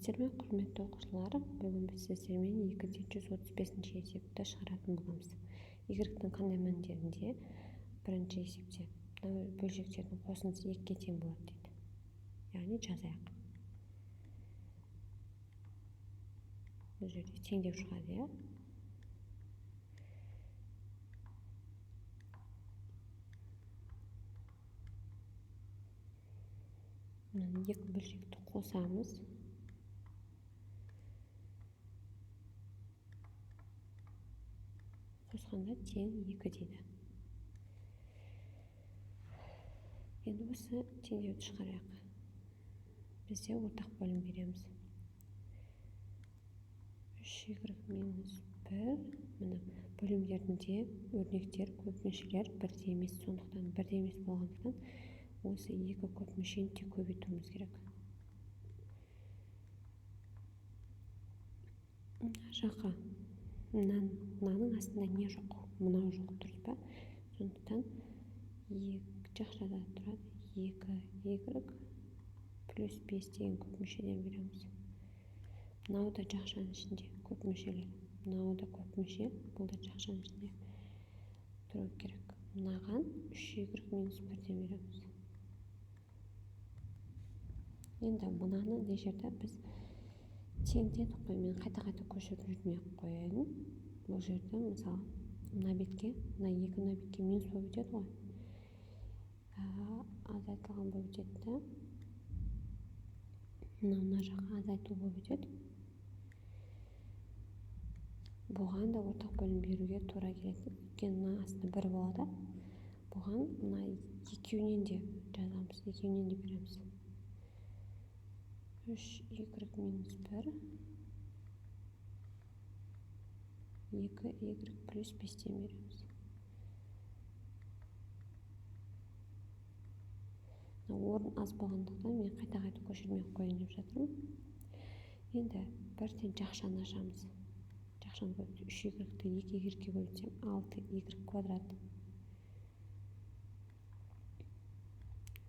Сәлеметсіздер ме, құрметті оқушылар? Бүгін біз сіздермен 235 есепті шығаратын боламыз. Y-тің қандай мәндерінде бірінші есепте бөлшектердің қосындысы 2-ге тең болады дейді. Яғни жазайық. Бұл жерде тең деп шығады, иә? Екі бөлшекті қосамыз. Қосқанда тең 2 дейді. Енді осы теңдеуді шығарайық. Бізде ортақ бөлім береміз. 3y минус 1. Міне бөлімдерінде өрнектер, көпмүшелер бірдей емес. Сондықтан бірдей емес болғандықтан осы 2 көпмүшені де көбейтуіміз керек. Жаққа мынаның астында не жоқ? Мынау жоқ, дұрыс па? Сондықтан жақшада тұрады 2y плюс 5 деген көпмүшеден береміз. Мынау да жақшаның ішінде көпмүшелер. Мынау да көпмүше, бұл да жақшаның ішінде тұру керек. Мынаған 3y минус 1-ден береміз. Енді мынаны не жерде біз теңдедік қой, мен қайта-қайта көшіріп жүрмей қояйын. Бұл жерде мысалы мына бетке, мына 2 мына бетке минус болып өтеді ғой. Азайтылған болып өтеді. Мына жаққа азайту болып өтеді. Бұған да ортақ бөлім беруге тура келеді. Өйткені мына астында 1 болады. Бұған мына екеуінен де жазамыз, екеуінен де береміз. 3y минус 1 2y плюс 5-тен береміз. Орын аз болғандықтан мен қайта-қайта көшірмей қойын деп жатырмын. Енді бірден жақшаны ашамыз. Жақшаны көбейтіп 3y-ті 2y-ге көбейтсем 6y квадрат.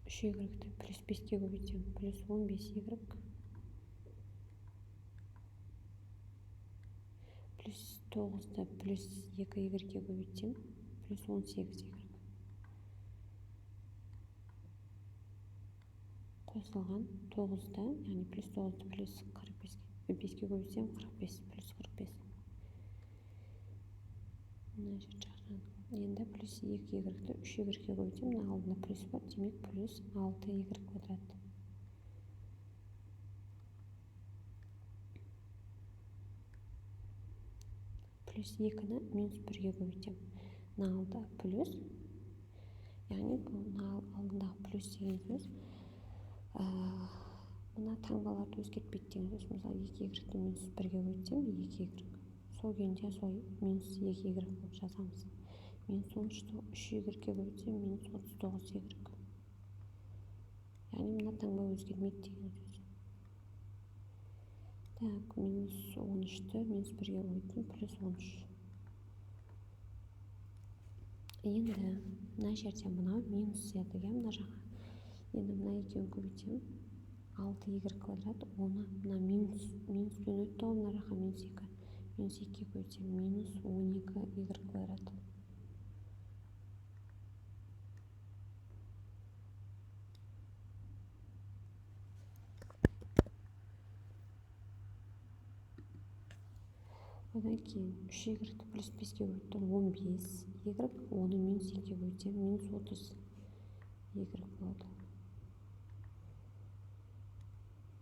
3y-ті плюс 5-ге көбейтсем плюс 15y. Плюс 9-ті плюс 2y-ге көбейтсем плюс 18y. Қосылған 9-ті, яғни плюс 9-ті плюс 5-ге көбейтсем 45 плюс 45. Мына жер жақшаны. Енді плюс 2y-ті 3y-ге көбейтсем, мына алдында плюс бар, демек плюс 6y квадрат. Плюс 2-ні минус 1-ге көбейтсем, мына алда плюс, яғни бұл алдындағы плюс деген сөз. Мына таңбаларды өзгертпейді деген сөз. Мысалы 2y-ті минус 1-ге көбейтсем 2y. Сол күйінде сол минус 2y болып жазамыз. Минус 3y-ге көбейтсем минус 39y. Яғни мына таңба өзгермейді деген сөз. Так, минус 13-ті минус 1-ге көбейтсем плюс 13. Енді мына жерде мынау минус еді, мына жаққа. Енді мына екеуін көбейтсем 6y квадрат, оны мына минуспен өтті ғой, мына жаққа минус 2. Минус 2-ге көбейтсем минус 12y квадрат. Одан кейін 3y плюс 5-ге көбейтсем 15y, оны минус 2-ге көбейтсем минус 30y болады.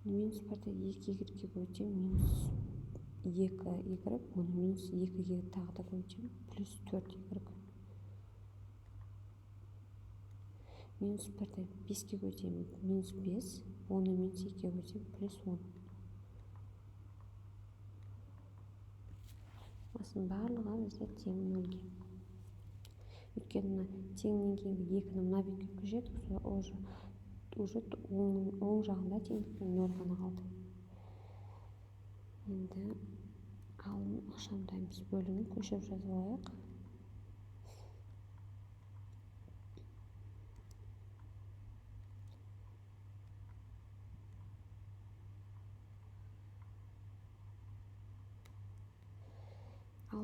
Минус 1-ді 2y-ге көбейтсем минус 2y, оны минус 2-ге тағы да көбейтсем плюс 4y. Минус 1-ді 5-ге көбейтсем минус 5, оны минус 2-ге көбейтсем плюс 10. Осының барлығы бізде тең 0-ге. Өйткені теңнен кейінгі 2-ні мына бетке көшірдік, уже оң жағында теңдіктің 0 ғана қалды. Енді алым ықшамдаймыз бөлігін көшіріп жазып алайық.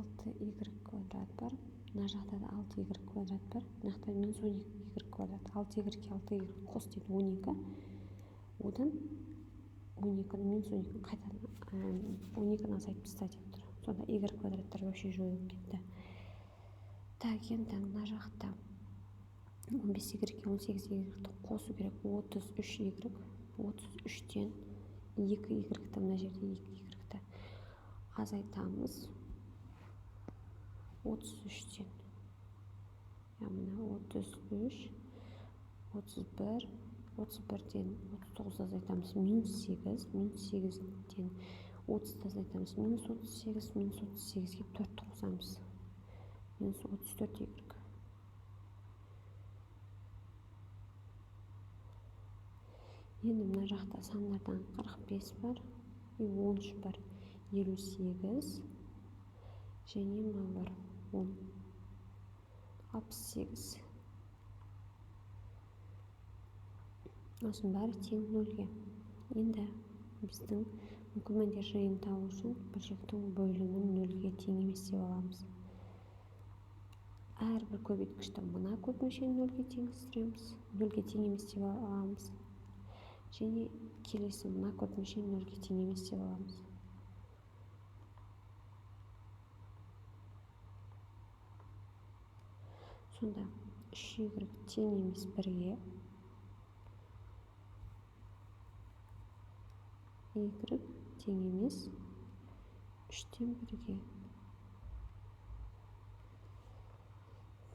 6y квадрат бар. Мына жақта да 6y квадрат бар. Мына жақта минус 12y квадрат. 6y 6y қос дейді 12. Одан 12-ні минус 12 қайтадан 12-ні азайтып таста деп тұр. Сонда y квадраттар вообще жойылып кетті. Так, енді мына жақта 15y 18y қосу керек. 33y. 33-тен 2y-ті мына жерде 2y-ті азайтамыз. 33-тен. Мына 33, 31, 31-тен 39 азайтамыз. Минус 8, минус 8-тен 30 азайтамыз. Минус 38, минус 38-ге 4 қосамыз. Минус 34y. Енді мына жақта сандардан 45 бар, 13 бар, 58, және мына бар 10, 68. Осының бәрі тең 0-ге. Енді біздің мүмкін мәндер жиынын табу үшін бөлшектің бөлімін 0-ге тең емес деп аламыз. Әрбір көбейткішті мына көп мүшені 0-ге теңестіреміз, 0-ге тең емес деп аламыз. Және келесі мына көп мүшені 0-ге тең емес деп аламыз. Сонда 3y тең емес 1-ге, y тең емес 3-тен 1-ге.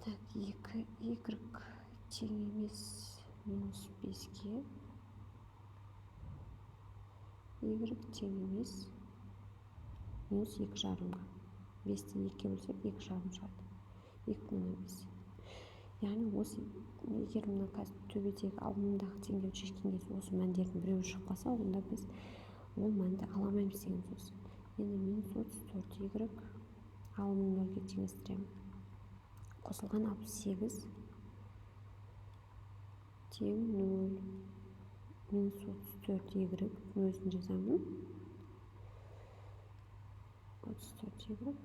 Так, 2y тең емес минус 5-ге, y тең емес минус 2,5-ға. 5-ті 2-ге бөлсек 2,5 шығады. 2/5. Яғни осы егер мына қазір төбедегі алдындағы теңдеуді шешкен кезде осы мәндердің біреуі шығып қалса, онда біз ол мәнді аламаймыз деген сөз. Енді минус 34y алымын 0-ге теңестіремін. Қосылған 68 тең 0. Минус 34y өзін жазамын. 34y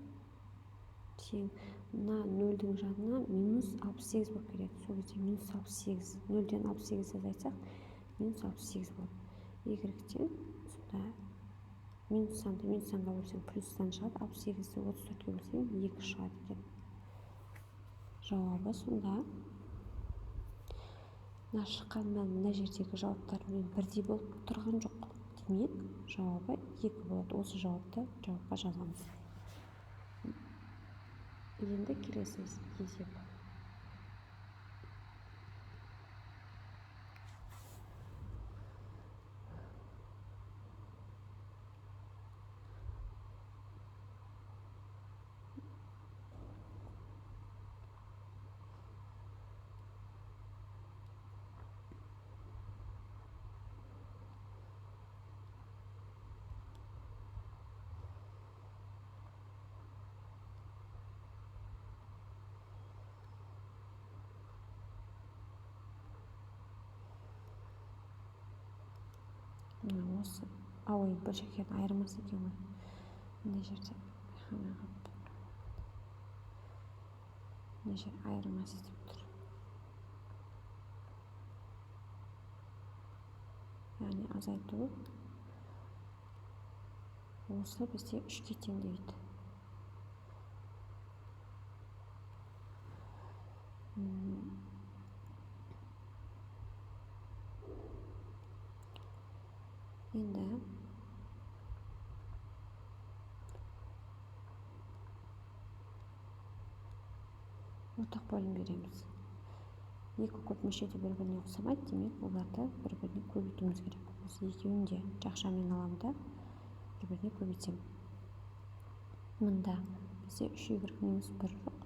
тең. Мына 0-дің жанына минус 68 болып келеді. Сол кезде минус 68. 0-ден 68 азайтсақ, минус 68 болады. Y-тен сонда минус санға бөлсең плюс сан шығады. 68-ді 34-ге бөлсең 2 шығады екен. Жауабы сонда мына шыққан мән мына жердегі жауаптармен бірдей болып тұрған жоқ. Демек, жауабы 2 болады. Осы жауапты жауапқа жазамыз. Енді келесі есеп. Осы бөлшектердің айырмасы екен ғой. Мына жерде мына жер айырмасы деп тұр. Яғни азайту осы бізде 3-ге тең дейді. Енді ортақ бөлім береміз. Екі көп мүшеде бір-біріне ұқсамайды, демек оларды бір-біріне көбейтуіміз керек. Осы екеуін де жақшамен аламын да бір-біріне көбейтсем. Мында бізде 3y минус 1 жоқ.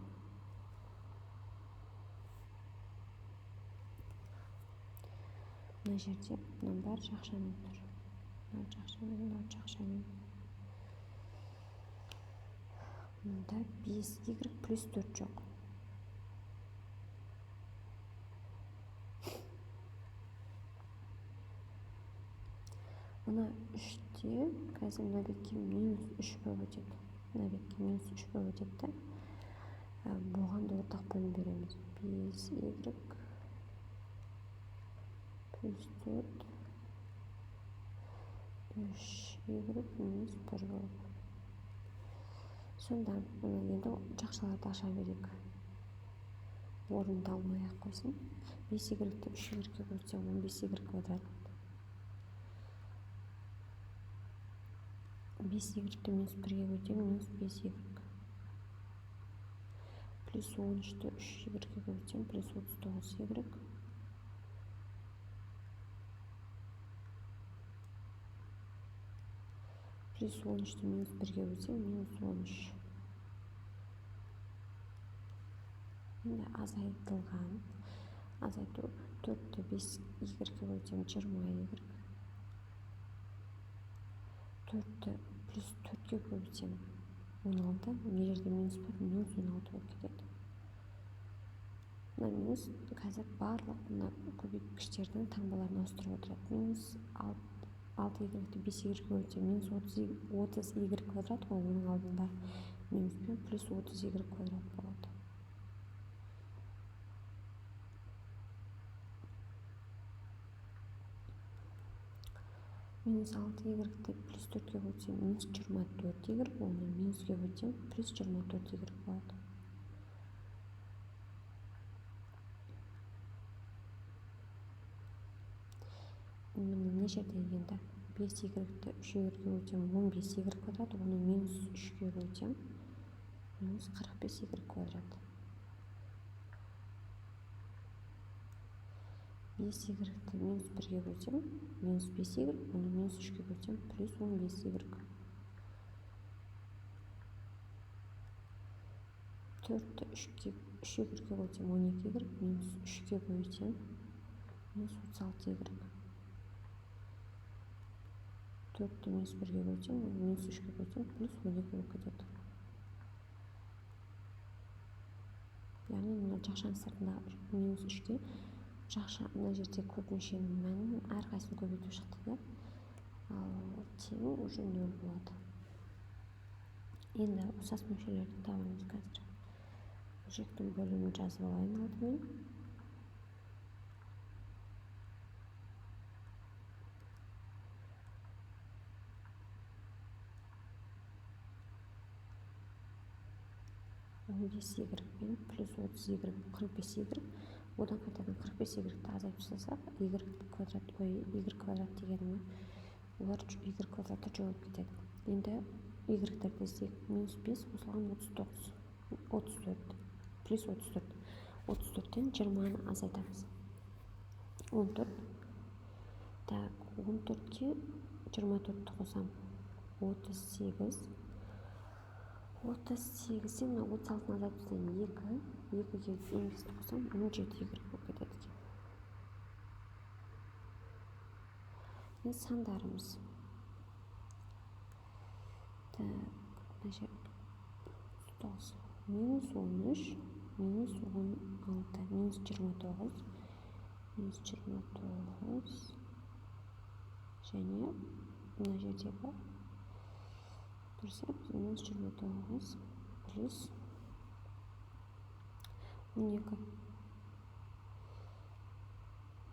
Мына жерде мына бәрі жақшамен тұр. Мына жақшамен. Мында 5y плюс 4 жоқ. Мына 3-те қазір мына бетке минус 3 болып өтеді. мына бетке минус 3 болып өтеді да. Бұған да ортақ бөлім береміз. 5y плюс 4 3y минус 1 болып. Сонда енді жақшаларды аша берейік. Орынды алмай-ақ қойсын. 5y-ті 3y-ге бөлсем 15y квадрат. 5y-ті минус 1-ге бөлсем минус 5y. Плюс 13-ті 3y-ге бөлсем плюс 39y. Плюс 13-ті минус 1-ге бөлсем минус 13. Енді азайтылған. Азайту 4-ті 5y-ге бөлсем 20y. 4-ті плюс 4-ге бөлсем 16. Мына жерде минус бар, минус 16 болып кетеді. Мына минус қазір барлық мына көбейткіштердің таңбаларын ауыстырып отырады. Минус 6y-ті 5y-ге бөлсем минус 30y квадрат қой, оның алдында минус пен плюс 30y квадрат болады. Минус 6y-ті плюс 4-ге бөлсем минус 24y, оны минуске бөлсем плюс 24y болады. Мына жерде енді 5y-ті 3y-ге бөлсем 15y квадрат, оны минус 3-ге бөлсем минус 45y квадрат. 5y-ті минус 1-ге бөлсем минус 5y, оны минус 3-ге бөлсем плюс 15y. 4-ті 3y-ге бөлсем 12y, минус 3-ге бөлсем минус 36y. 4-ті минус 1-ге бөлсем, минус 3-ге бөлсем плюс 12 болып кетеді. Яғни мына жақшаның сыртында минус 3-ге жақша мына жерде көп мүшенің мәнін әрқайсысын көбейту шықты да. Ал тең уже 0 болады. Енді ұқсас мүшелерді табамыз қазір. Бөлшектің бөлімін жазып алайын алдымен. y пен плюс 30y 45y. Одан қайтадан 45y-ті азайтып тастасақ, y квадрат дегенімі олар y квадратты жойылып кетеді. Енді y-терді іздейік. Минус 5 қосылған 34 плюс 34. 34-тен 20-ны азайтамыз. 14. Так, 14-ке 24-ті қосам 38. 38-ден 36-ны азайтып 2-ге 15-ті қосам 17y болып кетеді. Енді сандарымыз. Так, мына жер минус 13, минус 16, минус 29, минус 29, және мына жердегі көрсек, минус 29 плюс 12,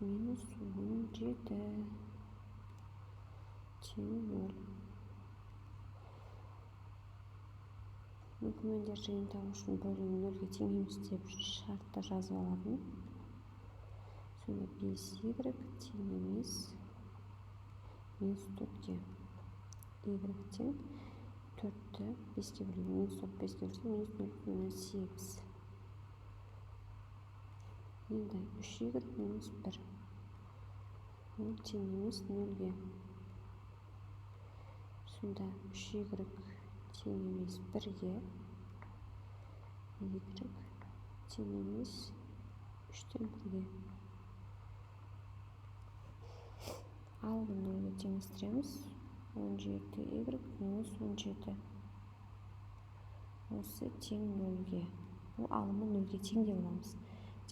минус 17 тең 0. Мүмкіндер жиынтағы үшін бөлім 0-ге тең емес деп шартты жазып аламын. Сонда 5y тең емес минус 4-ге. Y тең 4-ті 5-ге бөлем, минус 5-ге бөлсем минус 0,8. Енді 3y минус 1. Ол тең емес 0-ге. Сонда 3y тең емес 1-ге. Y тең емес 3-тен 1-ге. Алғы 0-ге теңестіреміз. 17y минус 17. Осы тең 0-ге. Бұл алымы 0-ге тең деп аламыз.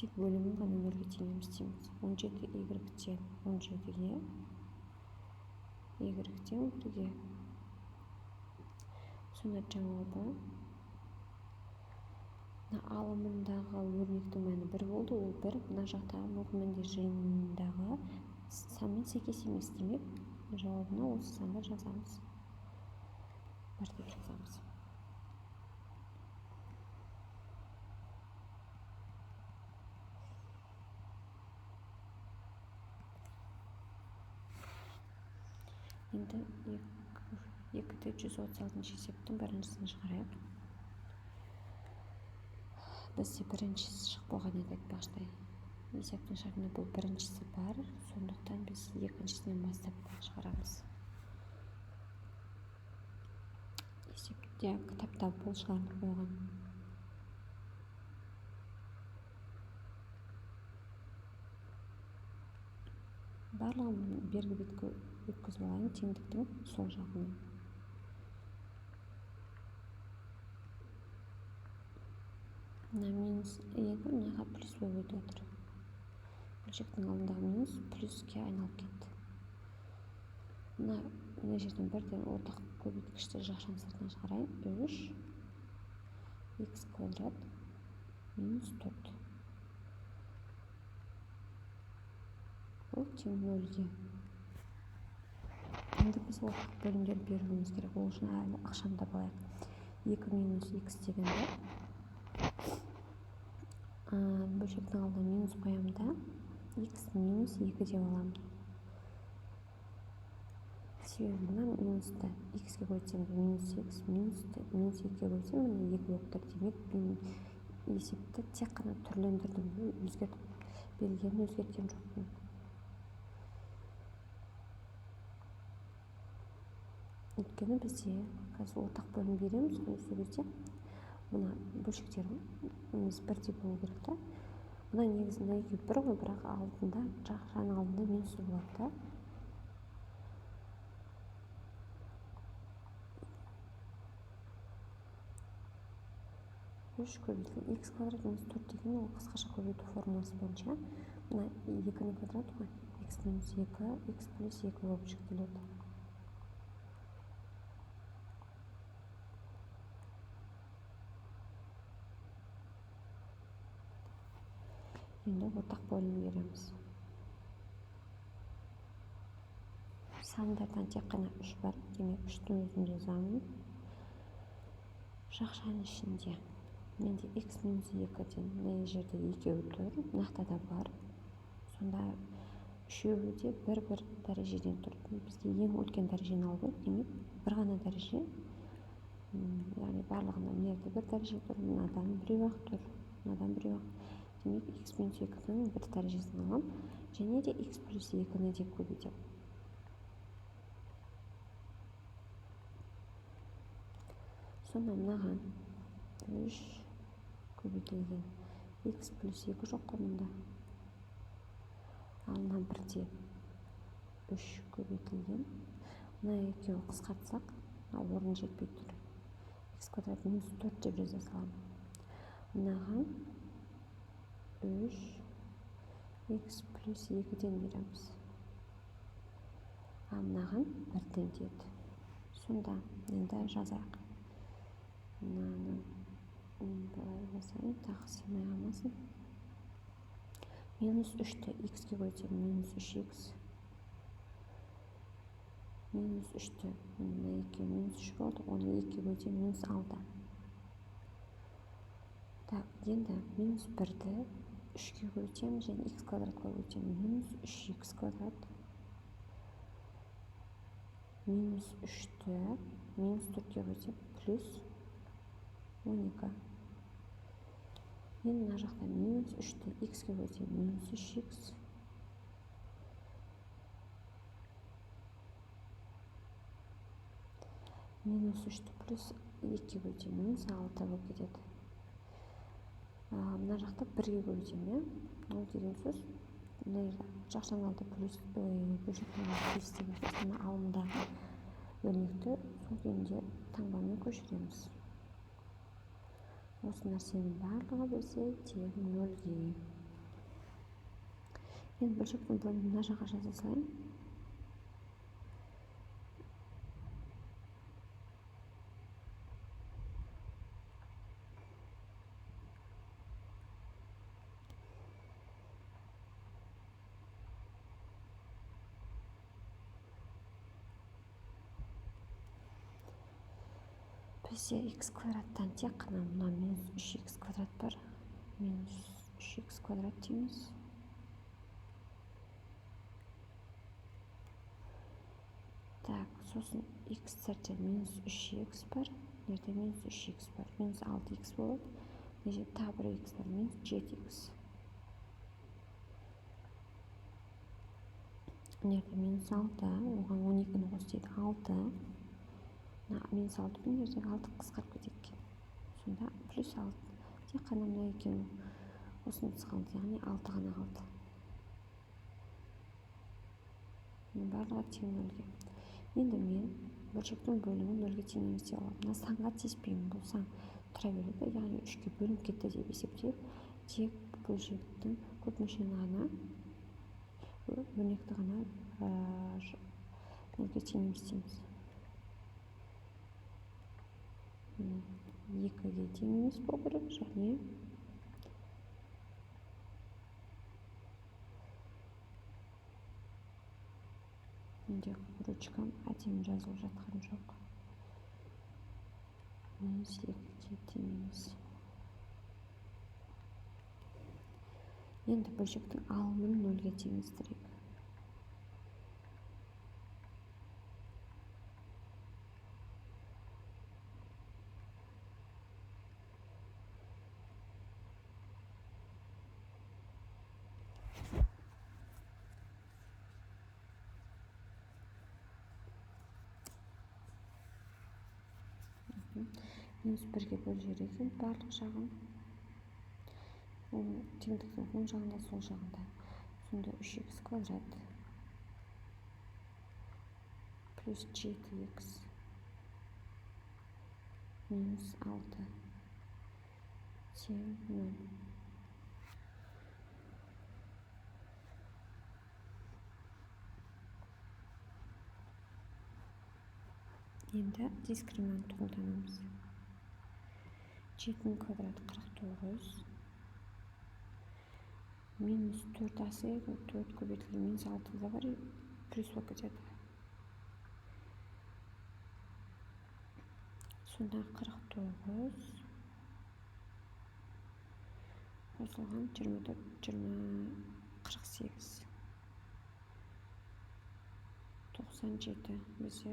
Тек бөлімін ғана 0-ге тең еместейміз. 17y тең 17-ге. Y тең 1-ге. сонда жауабы мына алымындағы өрнектің мәні 1 болды, ол 1. Мына жақтағы мүлкімінде жиынындағы санмен сәйкес емес. Демек, жауабына осы санды жазамыз. 1 деп жазамыз. Енді 2-ді 136 есептің біріншісін шығарайық. Бізде біріншісі шық болған еді айтпақшыдай. Есептің шартында бұл біріншісі бар, сондықтан біз екіншісінен бастап шығарамыз. Есепте кітапта бұл шығарылып қойған. Барлығын бергі бетке өткізіп алайын, теңдіктің сол жағына. Мына минус еді, мынаға плюс болып өтіп отыр. Бөлшектің алдындағы минус плюске айналып кетті. Мына жерден бірден ортақ көбейткішті жақшаның сыртына шығарайын. 3 х квадрат минус 4. Бұл тең 0-ге. Енді біз ортақ бөлімдер беруіміз керек. Ол үшін әлі ақшаны таба алайық. 2 минус х дегенде бөлшектің алдына минус қоямын да х минус 2 деп аламын. Себебі мына минусты х-ге қойсам минус х, минус 2-ге қойсам міне 2 болып тұр. Демек, мен есепті тек қана түрлендірдім, белгілерін өзгерткен жоқпын. Өйткені бізде қазір ортақ бөлім береміз, осы кезде мына бөлшектеріміз бірдей болу керек та. Мына негізінде 2 1 ғой, бірақ алдында, жақшаның алдында минус болады да. Үш көбейтілген х квадрат минус 4 деген ол қысқаша көбейту формуласы бойынша мына 2-ның квадраты ғой, х минус 2, х плюс 2 болып жүктеледі. Енді ортақ бөлім береміз. Сандардан тек қана 3 бар, демек 3-тің өзін жазамын. Жақшаның ішінде менде х минус 2-ден мына жерде 2 тұр, мынақта да бар. Сонда үшеуі де бір дәрежеден тұр. Бізге ең үлкен дәрежені алу керек, демек бір ғана дәреже, яғни барлығында мына бір дәреже тұр, мынадан біреу-ақ тұр, мынадан біреу-ақ. Демек, х минус 2-дің бір дәрежесін алам, және де х плюс 2-ні де көбейтем. Сонда мынаған 3 көбейтілген х плюс 2 жоқ қой мұнда. Ал мына бірде 3 көбейтілген. Мына екеуі қысқартсақ, орын жетпей тұр. Х квадрат минус 4 деп жаза саламын. Мынаған 3 х плюс 2-ден береміз. Ал мынаған 1-ден деді. Сонда енді жазайық. Мынаны былай жасайын, тағы сыймай қалмасын. Минус 3-ті х-ге қойсам минус 3х. Минус 3-ті мына 2 минус 3 болды, оны 2-ге қойсам минус 6. Енді минус 1-ді 3-ге қойсам және х квадратқа қойсам минус 3х квадрат. Минус 3-ті минус 4-ге қойсам плюс 12. Мен мына жақта минус 3-ті х-ге қойсам минус 3х. Минус 3-ті плюс 2-ге қойсам минус 6 болып кетеді. Мына жақта 1-ге көбейтем, ол деген сөз мына жерде жақшаның алды плюс бөлшектің алды плюс деген сөз мына алымдағы өрнекті сол күйінде таңбамен көшіреміз. Осы нәрсенің барлығы бізде тең 0-ге. Енді бөлшектің бөлімін мына жаққа жаза салайын. бізде x квадраттан тек қана мына минус 3x квадрат бар. Минус 3x квадрат дейміз. Так, сосын x жерде минус 3x бар. Жерде минус 3x бар. Минус 6x болады. Неже тағы бір x бар. Минус 7x. Жерде минус 6. Оған 12-ні қос дейді. 6. Минус 6 пен жердегі 6 қысқарып кетеді. Сонда плюс 6. Тек қана мына екеуін осынысы қалды. Яғни 6 ғана қалды. Барлығы тең нөлге. Енді мен бөлшектің бөлімін нөлге тең емес деп аламын. Мына санға тиіспеймін. Бұл сан тұра береді. Яғни 3-ке бөлініп кетті деп есептеп, тек бөлшектің көп мүшені ғана, өрнекті ғана нөлге тең емес дейміз. 2-ге тең емес болу керек, және менде ручкам әдемі жазылып жатқан жоқ. Минус 2-ге тең емес. Енді бөлшектің алымын нөлге теңестірейік. Минус 1-ге бөлер екен барлық жағын. Теңдіктің оң жағында, сол жағында. Сонда 3x квадрат плюс 7x минус 6 тең 0. Енді дискриминант қолданамыз. 7 квадрат 49. Минус 4 асайды, 4 көбейтілген минус 6 да бар, плюс болып кетеді. Сонда 49 қосылған 48. 97. Бізде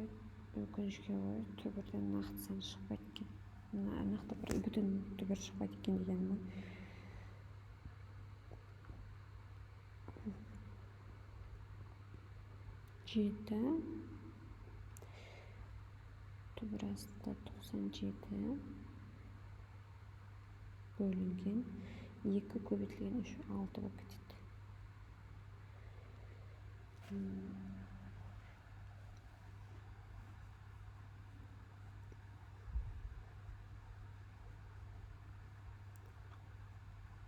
өкінішке орай түбірден нақты сан шықпайды екен. Нақты бір бүтін түбір шықпайды екен дегенім ғой. Жеті түбір астында 97 бөлінген 2 көбейтілген 3 6 болып кетеді.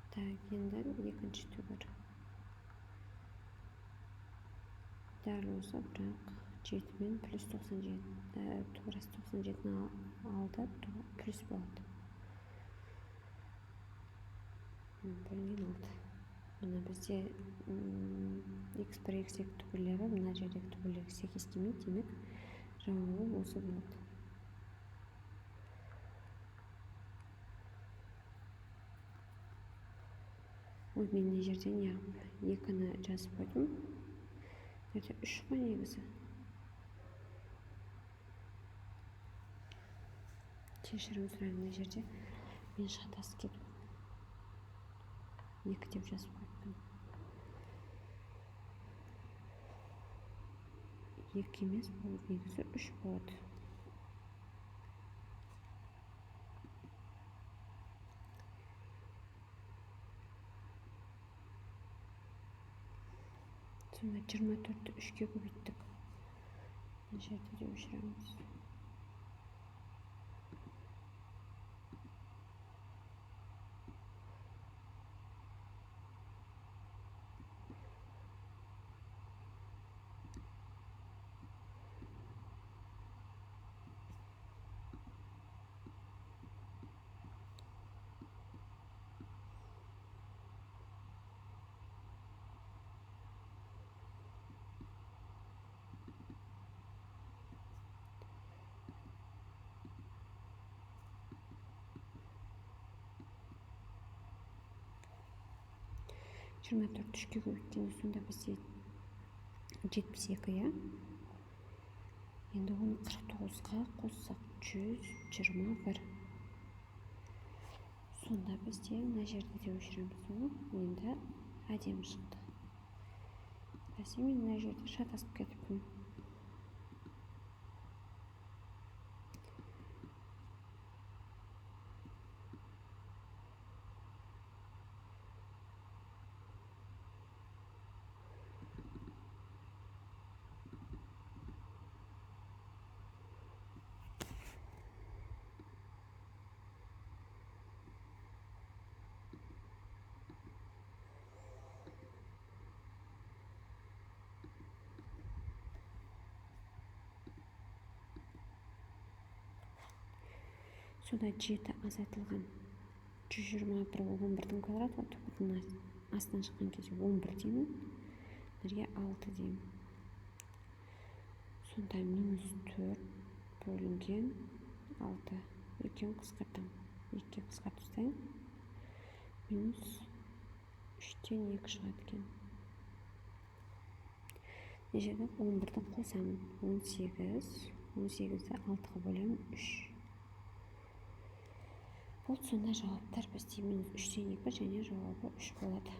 Так, енді екінші түбір. Дәл осы, бірақ 7 мен плюс 97, түбір асты 97-ні алды, плюс болады. Бөлінген 6. Мына бізде x1, x2 түбірлері, мына жердегі түбірлері сәйкес келмейді, демек жауабы осы болады. Ой, мен не жерден яғып 2-ні жазып қойдым. Жерде 3 қой негізі. Кешірім сұраймын, не жерде мен шатасып кетіп 2 деп жазып қойыппын. 2 емес, бұл негізі 3 болады. Сонда 24-ті 3-ке көбейттік. Мына жерде де өшіреміз. 24 3-ке көбейткенде сонда бізде 72, иә? Енді оны 49-ға қоссақ 121. Сонда бізде мына жерде де өшіреміз оны. Енді әдемі шықты. Бәсе мен мына жерде шатасып кетіппін. Сода 7 азайтылған 121 ол 11-дің квадраты, түбірдің астынан шыққан кезде 11 деймін, бірге 6 деймін. Сонда -4 бөлінген 6. Екеуін қысқартамын. 2-ге қысқартып тастайын. -3-тен 2 шығады екен. Мына жерде 11-ді қосамын. 18. 18-ді 6-ға бөлемін. 3. Бұл сонда жауаптар бізде -3-тен 2 және жауабы 3 болады.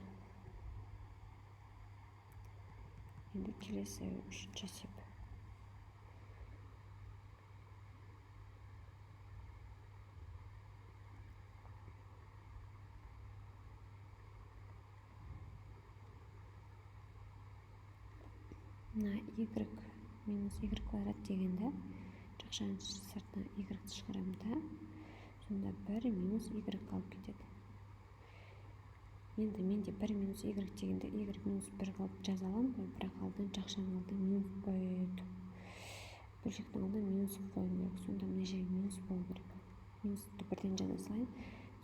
Енді келесі 3-ші есеп. Мына y минус y квадрат дегенді жақшаның сыртына y шығарамын, сонда 1 минус y қалып кетеді. Енді менде 1 минус y дегенде y минус 1 қалып жаза аламын ғой, бірақ алдын жақшаның алдын минус қойды. Бөлшектің алдын минус қойым керек. Сонда мына жерге минус болу керек. Минусты бірден жаза салайын,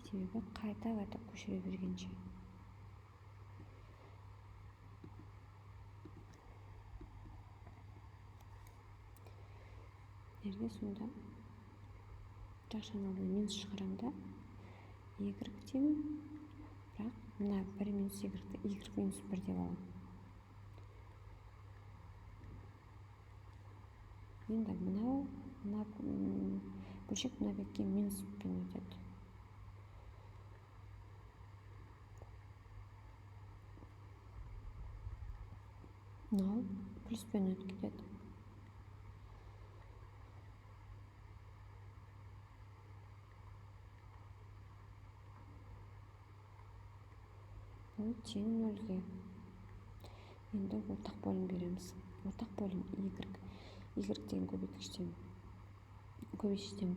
себебі қайта көшіре бергенше. Жерде сонда жақшаның алдын минус шығарамда y деймін, бірақ мына 1 минус y-ді y минус 1 деп аламын. Енді мына бөлшек мына бетке минуспен өтеді. Мынау плюспен өтіп кетеді. Бұл тең 0-ге. Енді ортақ бөлім береміз. Ортақ бөлім y деген көбейткіштен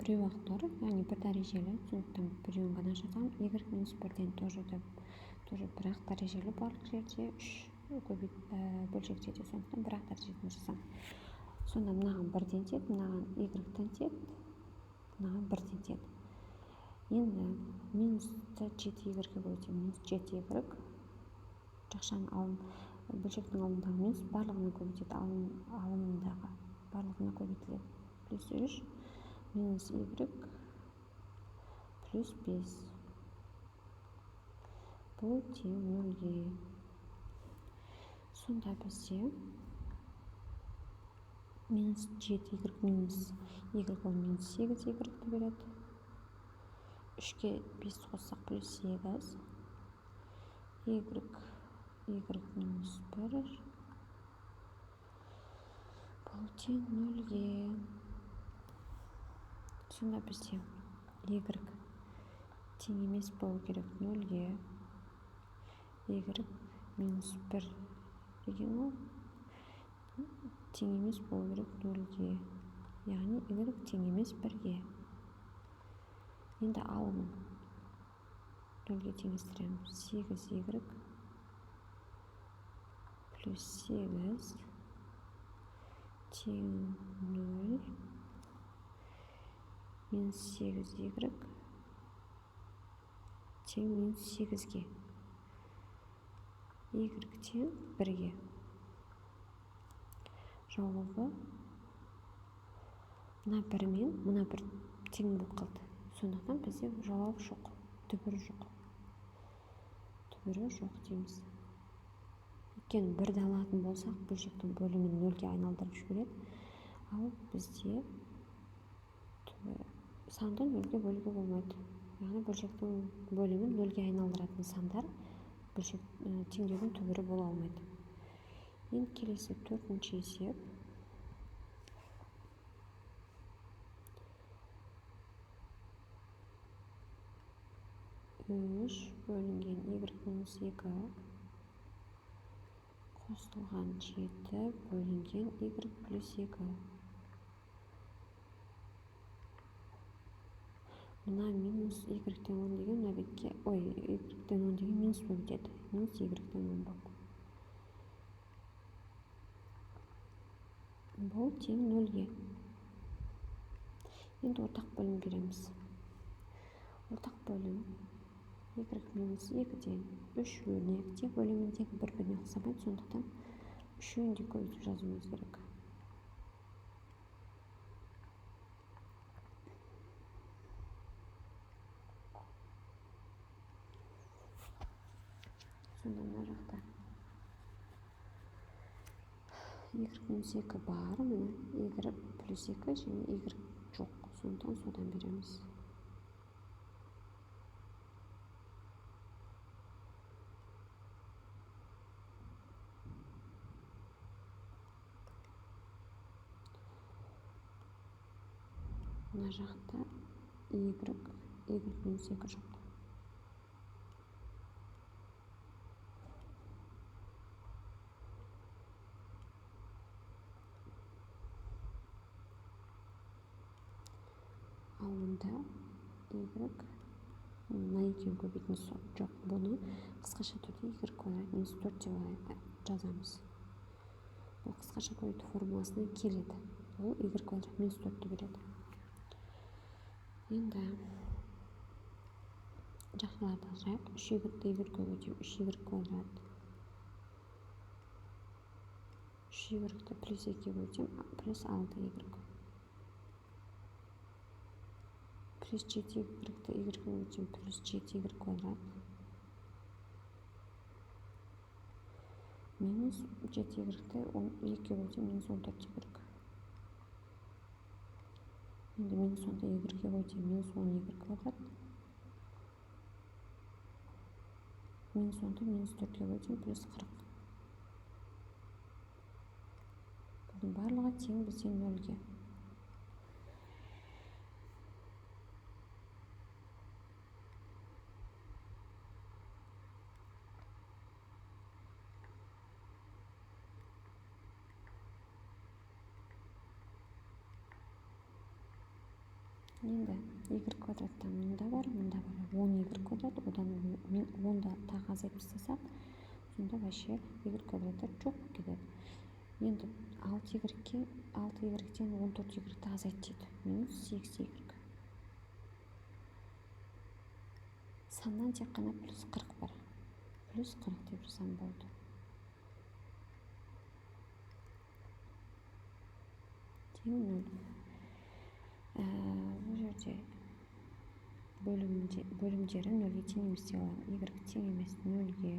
біреу ақ тұр, яғни бір дәрежелі, сондықтан біреуін ғана жазамын. Y минус 1-ден тоже бірақ дәрежелі барлық жерде, 3 бөлшекте де, сондықтан бірақ дәрежесін жазамын. Сонда мынаған 1-ден тет, мынаған y-тен тет, мынаған 1-ден тет. Енді минусты 7y-ге көбейтем, минус 7y. Жақшаның бөлшектің алдындағы минус барлығына көбейтеді, алымындағы барлығына көбейтіледі. Плюс 3 минус y плюс 5. Бұл тең 0-ге. Сонда бізде минус 7y минус y ол минус 8y береді. 3-ке 5 қоссақ плюс 8. y минус 1. Бұл тең 0-ге. Сонда бізде y тең емес болу керек 0-ге. Y минус 1 деген ол тең емес болу керек 0-ге. Яғни y тең емес 1-ге. Енді алымын 0-ге теңестіремін. 8y плюс 8 тең 0 минус 8y тең минус 8-ге. Y тең 1-ге. Жауабы мына 1 мен мына 1 тең болып қалды. Сондықтан бізде жауап жоқ, түбірі жоқ. Түбірі жоқ дейміз. бөлшектен бірді алатын болсақ, бөлшектің бөлімін нөлге айналдырып жібереді. Ал бізде санды нөлге бөлуге болмайды. Яғни бөлшектің бөлімін нөлге айналдыратын сандар бөлшек теңдеудің түбірі бола алмайды. Енді келесі төртінші есеп. 3 бөлінген y-2 қосылған 7 бөлінген y+2. Мына минус y-тен 10 деген мына бетке, y-тен 10 деген минус болып кетеді. Минус y-тен 10 болып. Бұл тең нөлге. Енді ортақ бөлім береміз. Ортақ бөлім y минус 2-ден 3 бөлінеді. Тек бөліміндегі бір-біріне ұқсамайды, сондықтан үшеуін де көбейтіп жазуымыз керек. Сонда мына жақта y минус 2 бар, міне y плюс 2 және y жоқ. Сондықтан содан береміз. Мына жақта y минус 2 жоқ. Ал мұнда y мына екеуін көбейтін жоқ. Бұны қысқаша түрде y квадрат минус 4 деп жазамыз. Бұл қысқаша көбейту формуласына келеді. Бұл y квадрат минус 4 береді. Енді жақсыларды ажырайық. 3y-ді y-ге көбейтем, 3y квадрат. 3y-ді плюс 2-ге көбейтем, плюс 6y. Плюс 7y-ді y-ге көбейтем, плюс 7y квадрат. Минус 7y-ді 2-ге көбейтем, минус 14y. Енді минус 10-ді y-ге көбейтем, минус 10y квадрат. Минус 10-ді минус 4-ге көбейтем, плюс 40. Бұның барлығы тең бізде нөлге. Енді y квадраттан мұнда бар, 10y квадрат, одан 10-да тағы азайтып тастасақ, сонда вообще y квадраттар жоқ болып кетеді. Енді 6y-ден 14y-ді азайт дейді. Минус 8y. Саннан тек қана плюс 40 бар. Плюс 40 деп жазсам болды. Тең 0. Бұл жерде бөлімдері нөлге тең емес деп аламын. Y тең емес нөлге.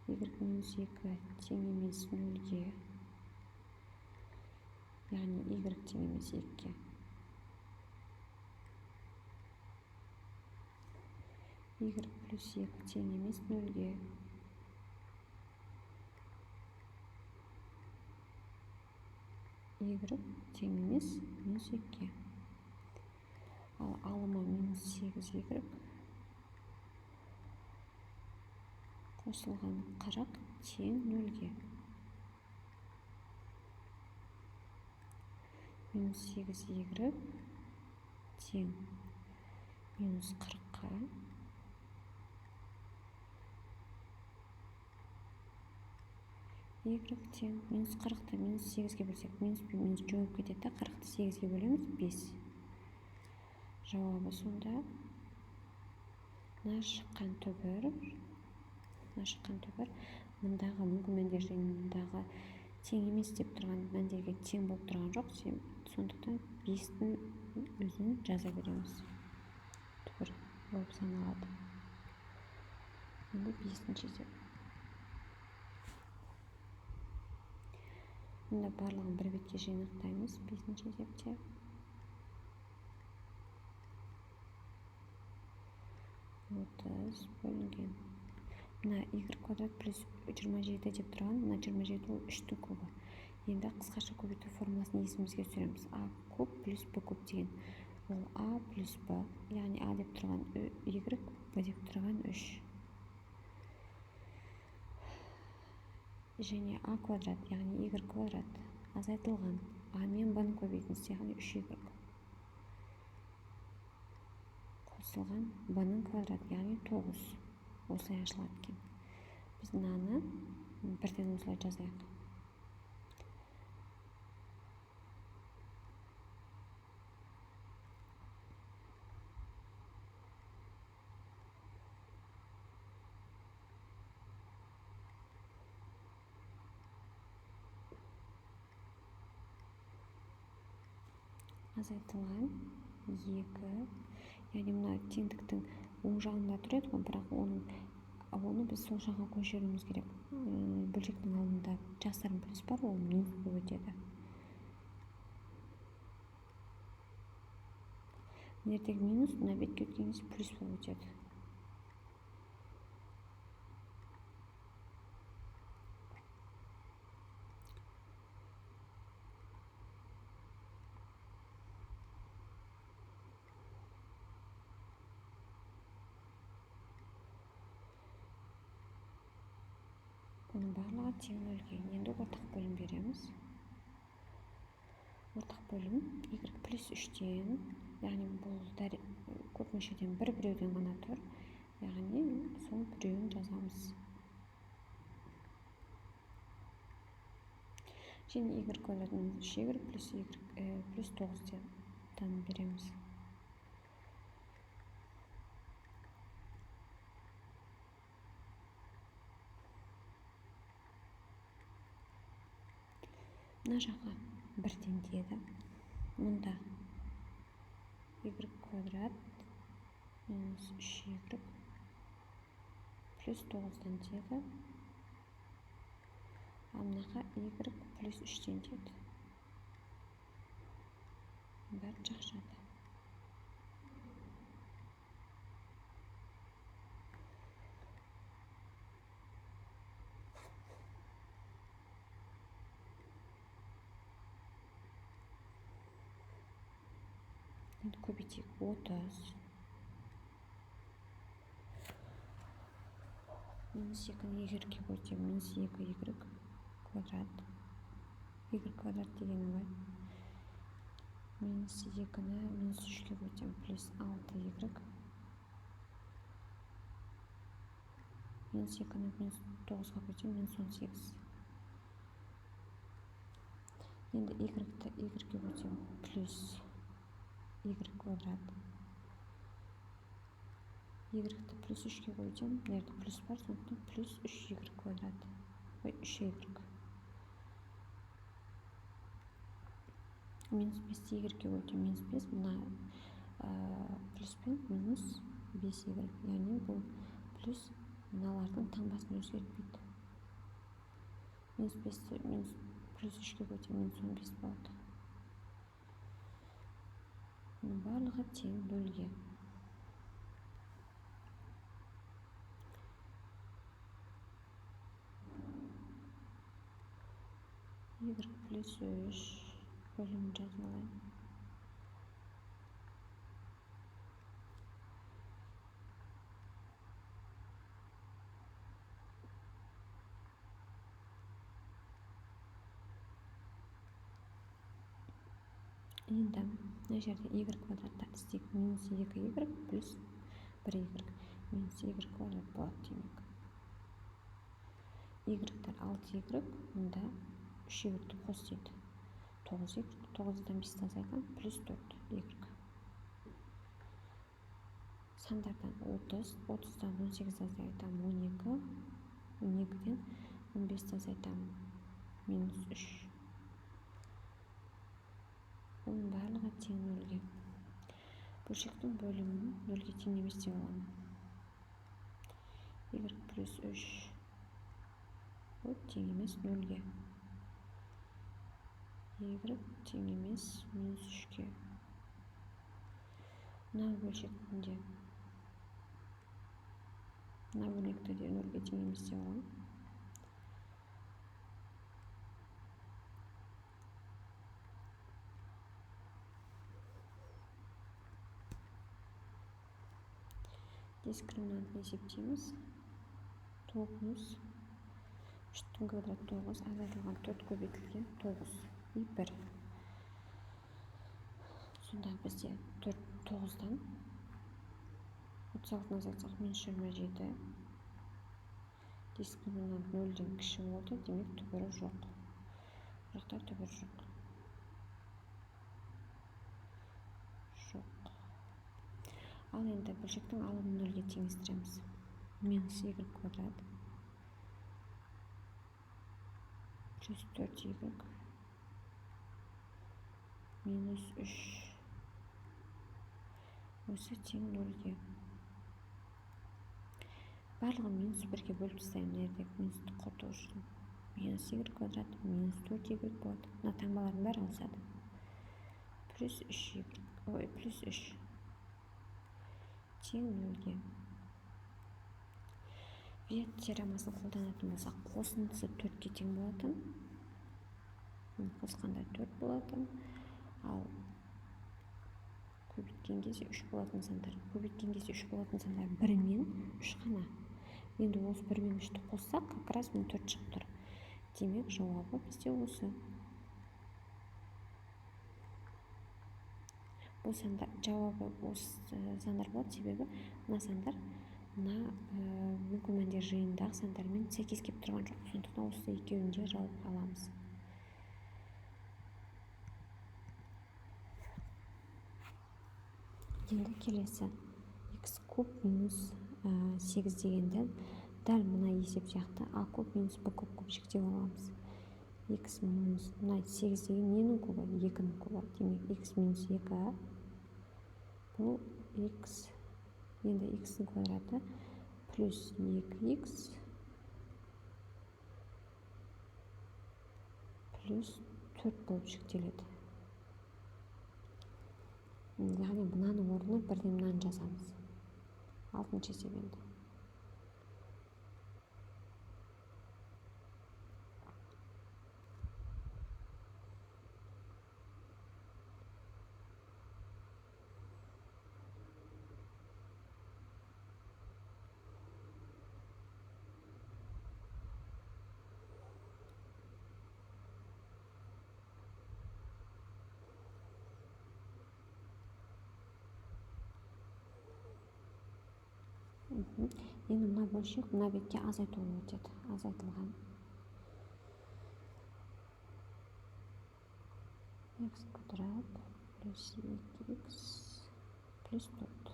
Y минус 2 тең емес нөлге. Яғни y тең емес 2-ге. Y плюс 2 тең емес нөлге. Y тең емес минус 2-ге. Ал алымы минус 8y қосылған 40 тең нөлге. Минус 8y тең минус 40-қа. Y тең минус 40-ты минус 8-ге бөлсек, минус жойып кетеді, 40-ты 8-ге бөлеміз, 5. Жауабы сонда мына шыққан түбір мұндағы мүлкі мәндер және мұндағы тең емес деп тұрған мәндерге тең болып тұрған жоқ. Сондықтан 5-тің өзін жаза береміз. Түбір болып саналады. Енді 5-ші есеп. Мында барлығын бір бетке жинақтаймыз. 5-ші есепте. Отыз бөлінген. Мына y квадрат плюс 27 деп тұрған. Мына 27 ол 3-тің кубы. Енді қысқаша көбейту формуласын есімізге түсіреміз. А куб плюс b куб деген. Ол a плюс b. Яғни a деп тұрған y, b деп тұрған 3. Және a квадрат, яғни y квадрат азайтылған. A мен b-ның көбейтіндісі, яғни 3y. Қосылған b-ның квадрат, яғни 9. Осылай ашылады екен. Біз мынаны бірден осылай жазайық. Азайтылған 2, яғни мына теңдіктің оң жағында тұрады ғой, бірақ оны біз сол жаққа көшіруіміз керек. Бөлшектің алдында жасырын плюс бар, ол минус болып өтеді. Мына жердегі минус мына бетке өткен кезде плюс болып өтеді. Бұның барлығы тең нөлге. Енді ортақ бөлім береміз. Ортақ бөлім y плюс 3-тен, яғни бұл көп мүшеден біреуден ғана тұр. Яғни сол біреуін жазамыз. Және y квадрат минус 3y плюс y плюс 9-тен береміз. Мына жаққа бірден деді. Мұнда y квадрат минус 3y плюс 9-тен деді. А мынаға y плюс 3-тен деді. Бәрі жақшады. Енді көбейтейік. 30 минус 2-ні y-ге көтем, минус 2y квадрат. Y квадрат деген ғой. Минус 2-ні минус 3-ге көтем, плюс 6y. Минус 2-ні минус 9-ға көтем, минус 18. Енді y-ті y-ге көтем, плюс y квадрат. Y-ті плюс 3-ге көтем, нерді плюс бар, сондықтан плюс 3y квадрат. 3y. Минус 5-ті y-ге көтем, минус 5, мына плюс пен минус 5y. Яғни бұл плюс мыналардың таңбасын өзгертпейді. Минус 5-ті плюс 3-ге көтем, минус 15 болады. Барлығы тең нөлге. Y плюс 3 бөлім жазылайын. Енді мына жерде y квадраттан істейік. Минус 2y плюс 1y. Минус y квадрат болады демек. Y-тер 6y, мұнда 3y-ті қос дейді. 9y, 9-дан 5-ті азайтқан, плюс 4y. Сандардан 30, 30-дан 18 азайтам 12, 12-ден 15-ті азайтам минус 3. Оның барлығы тең нөлге. Бөлшектің бөлімін нөлге тең емес деп аламын. Y плюс 3 бұл тең емес нөлге. y тең емес минус 3-ке. Мына бөлшектінде мына бөлікті де 0-ге тең емес деп аламын. Дискриминантны есептейміз. 9 3-тің квадраты 9, азайтылған 4 көбейтілген 9 и 1. Сонда бізде 9-дан 36-ны азайтсақ минус 27. Дискриминант 0-ден кіші болды, демек түбірі жоқ. Жақта түбір жоқ. Ал енді бөлшектің алымын 0-ге теңестіреміз. Минус y квадрат плюс 4y минус 3 осы тең 0-ге. Барлығын минус 1-ге бөліп тастаймын, ердек минусты қоту үшін. Минус y квадрат минус 4y болады. Мына таңбалардың бәрі ауысады. Плюс 3 тең 0-ге. Вет теоремасын қолданатын болсақ, қосындысы 4-ге тең болатын. Қосқанда 4 болатын. Ал көбейткен кезде 3 болатын сандар. Көбейткен кезде 3 болатын сандар 1 мен 3 қана. Енді осы 1 мен 3-ті қоссақ, как раз 4 шығып тұр. Демек, жауабы бізде осы. Бұл сандар жауабы осы сандар болады, себебі мына сандар мына мүмкін мәндер жиындағы сандармен сәйкес келіп тұрған жоқ. Сондықтан осы екеуін де жауып аламыз. Енді келесі x куб минус 8 дегенді дәл мына есеп сияқты a куб минус b куб көпшіктеп аламыз. X минус мына 8 деген ненің кубы? 2-нің кубы. Демек x минус 2 бұл x, енді x-ның квадраты плюс 2x плюс 4 болып шектеледі. Яғни мынаның орнына бірден мынаны жазамыз. 6-шы есеп енді. Енді мына бөлшек мына бетке азайтуға өтеді. Азайтылған x квадрат плюс 2x плюс 4.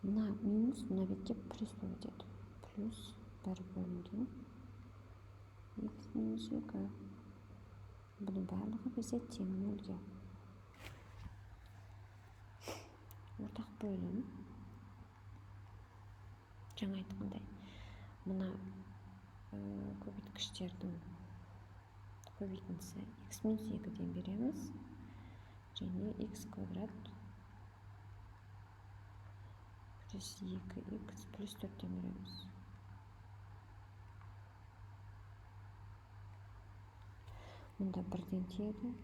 Мына минус мына бетке плюс өтеді. Плюс 1 бөлінген x минус 2. Бұның барлығы бізде тең 0-ге. Ортақ бөлім. Жаңа айтқандай, мына көбейткіштердің көбейтіндісі x минус 2-ден береміз. Және x квадрат плюс 2x плюс 4-ден береміз. Мұнда 1-ден тиеді.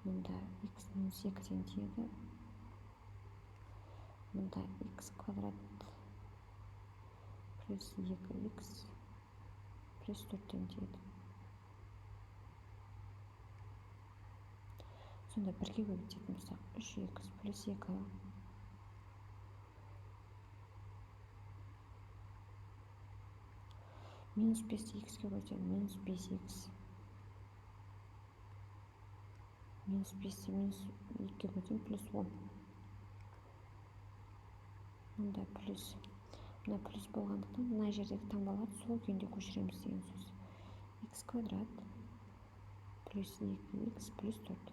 Мұнда x минус 2-ден тиеді. Мұнда x квадрат плюс 2x плюс 4-ден тиеді. Сонда 1-ге көбейтетін болсақ, 3x плюс 2 минус 5-ті x-ке көбейтеді. Минус 5x минус 5-ті минус 2-ге көбейтеді. Плюс 10. Мұнда плюс. Мына плюс болғандықтан мына жердегі таңбаларды сол күйінде көшіреміз деген сөз. X квадрат плюс 2x плюс 4.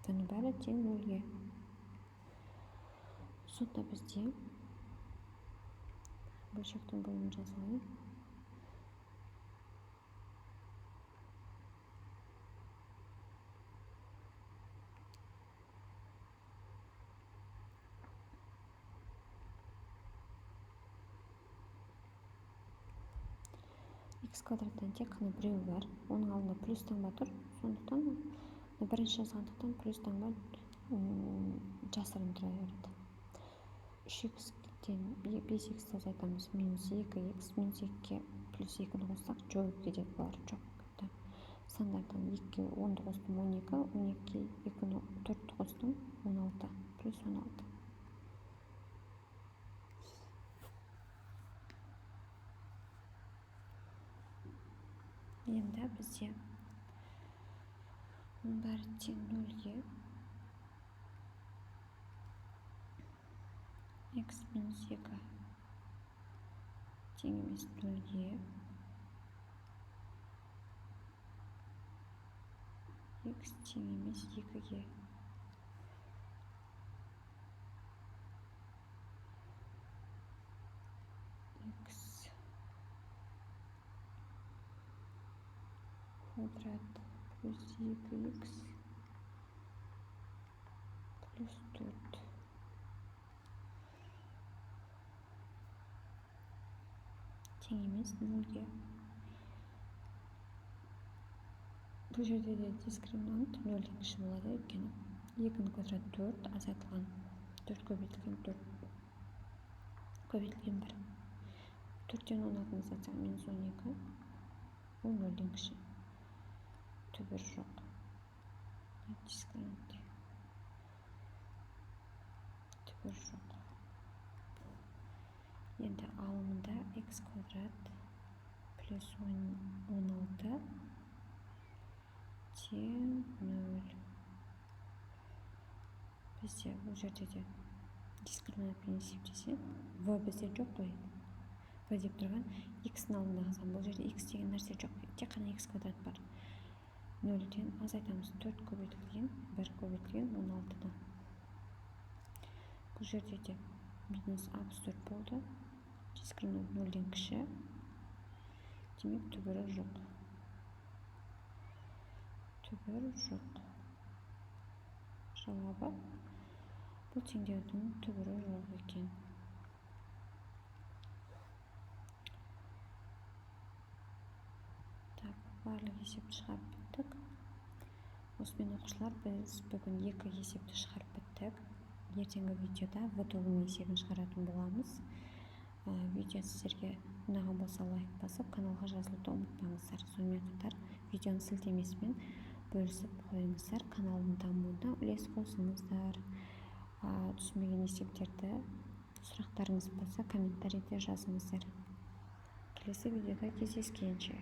Бұның бәрі тең 0-ге. Сонда бізде бөлшектің бөлімін жазайын. X квадраттан тек қана біреу бар. Оның алдында плюс таңба тұр. Сондықтан бірінші жазғандықтан плюс таңба жасырын тұра береді. 3x-тен 5x азайтамыз. Минус 2x. Минус 2-ге плюс 2-ні қоссақ жойылып кетеді бұлар. Жоқ. Сандардан 2-ге 10-ды қостым 12, 12-ге 2-ні 4-ті қостым 16, плюс 16. Енді бізде бәрі тең 0-ге x минус 2 тең емес 0-ге x тең емес 2-ге x квадрат плюс 2x плюс 4 тең емес 0-ге. Бұл жерде де дискриминант 0-ден кіші болады, өйткені 2-ні квадрат 4, азайтылған 4 көбейтілген 4 көбейтілген 1. 4-тен 16-ны азайтсақ минус 12, ол 0-ден кіші. Түбір жоқ. Дискриминант. Түбір жоқ. Енді алымында x квадрат плюс 16 тең 0. Бізде бұл жерде де дискриминантпен есептесе, v бізде жоқ қой. V деп тұрған x-ның алдында жазған. Бұл жерде x деген нәрсе жоқ. Тек қана x квадрат бар. 0-ден азайтамыз 4 көбейтілген 1 көбейтілген 16-дан. Бұл жерде де минус абсурд болды. Дискриминант 0-ден кіші. Демек түбірі жоқ. Түбір жоқ. Жауабы бұл теңдеудің түбірі жоқ екен. Барлық есепті шығарып біттік. Осымен оқушылар, біз бүгін 2 есепті шығарып біттік. Ертеңгі видеода v тобының есебін шығаратын боламыз. Видео сіздерге ұнаған болса лайк басып, каналға жазылуды ұмытпаңыздар. Сонымен қатар видеоның сілтемесімен бөлісіп қойыңыздар. Каналдың дамуына үлес қосыңыздар. Түсінбеген есептерді, сұрақтарыңыз болса комментарийде жазыңыздар. Келесі видеода кездескенше.